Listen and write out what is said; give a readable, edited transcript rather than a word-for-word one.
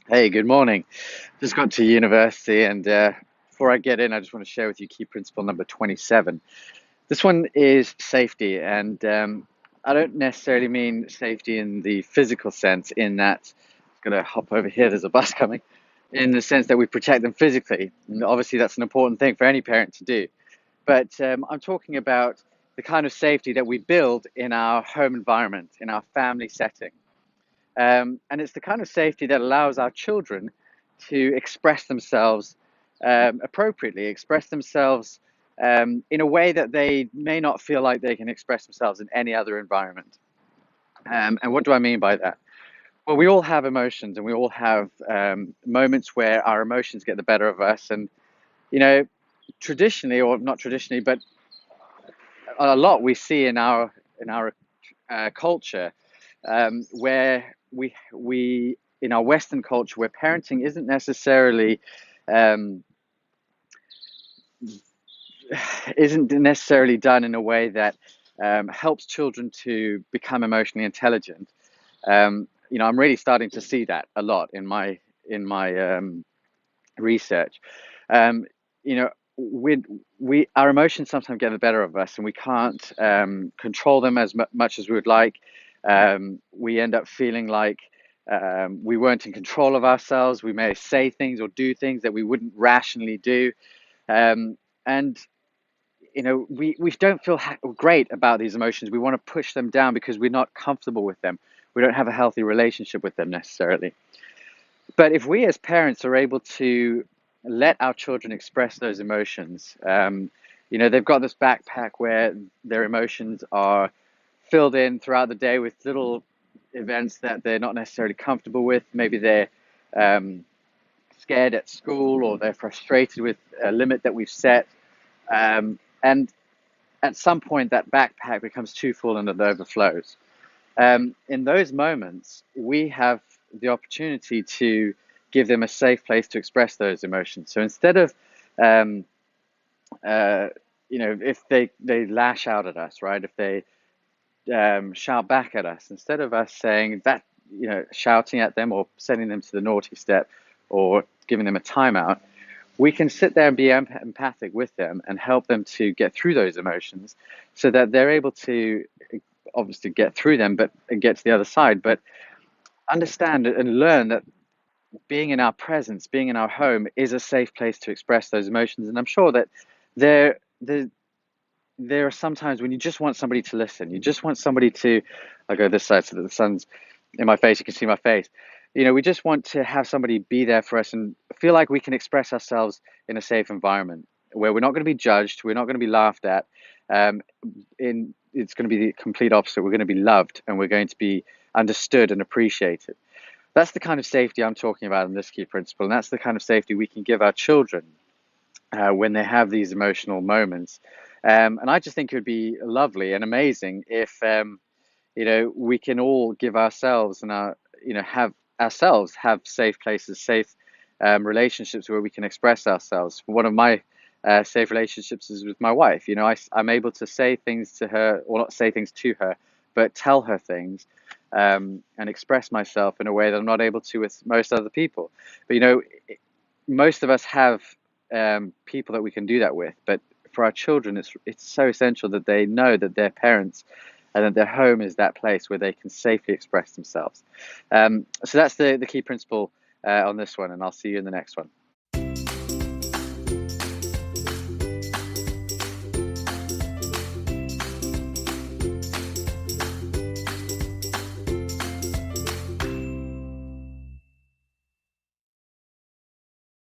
Hey, good morning. Just got to university, and before I get in, I just want to share with you key principle number 27. This one is safety, and I don't necessarily mean safety in the physical sense, in that I'm going to hop over here, there's a bus coming, in the sense that we protect them physically. And obviously, that's an important thing for any parent to do. But I'm talking about the kind of safety that we build in our home environment, in our family setting. And it's the kind of safety that allows our children to express themselves appropriately, express themselves in a way that they may not feel like they can express themselves in any other environment. And what do I mean by that? Well, we all have emotions, and we all have moments where our emotions get the better of us. And you know, traditionally, or not traditionally, but a lot we see in our culture, where we in our Western culture, where parenting isn't necessarily um, done in a way that helps children to become emotionally intelligent. I'm really starting to see that a lot in my research. Um, you know, we our emotions sometimes get the better of us, and we can't control them as much as we would like. We end up feeling like we weren't in control of ourselves. We may say things or do things that we wouldn't rationally do, and we don't feel great about these emotions. We want to push them down because we're not comfortable with them. We don't have a healthy relationship with them necessarily. But if we as parents are able to let our children express those emotions, they've got this backpack where their emotions are filled in throughout the day with little events that they're not necessarily comfortable with. Maybe they're um, scared at school, or they're frustrated with a limit that we've set. And at some point, that backpack becomes too full and it overflows. In those moments, we have the opportunity to give them a safe place to express those emotions. So instead of, um, uh, if they lash out at us, right? If they shout back at us, instead of us saying that, shouting at them or sending them to the naughty step or giving them a timeout, we can sit there and be empathic with them and help them to get through those emotions so that they're able to obviously get through them, but and get to the other side, but understand and learn that being in our presence, being in our home, is a safe place to express those emotions. And I'm sure that there, there, there are some times when you just want somebody to listen. You just want somebody to. I'll go this side so that the sun's in my face. You can see my face. We just want to have somebody be there for us and feel like we can express ourselves in a safe environment where we're not going to be judged, we're not going to be laughed at. Um, it's going to be the complete opposite. We're going to be loved, and we're going to be understood and appreciated. That's the kind of safety I'm talking about in this key principle, and that's the kind of safety we can give our children when they have these emotional moments. And I just think it would be lovely and amazing if we can all give ourselves and have ourselves have safe places, safe relationships where we can express ourselves. One of my safe relationships is with my wife. I'm able to say things to her, or not say things to her, but tell her things, and express myself in a way that I'm not able to with most other people. But most of us have people that we can do that with. But for our children, it's so essential that they know that their parents and that their home is that place where they can safely express themselves. So that's the key principle on this one, and I'll see you in the next one.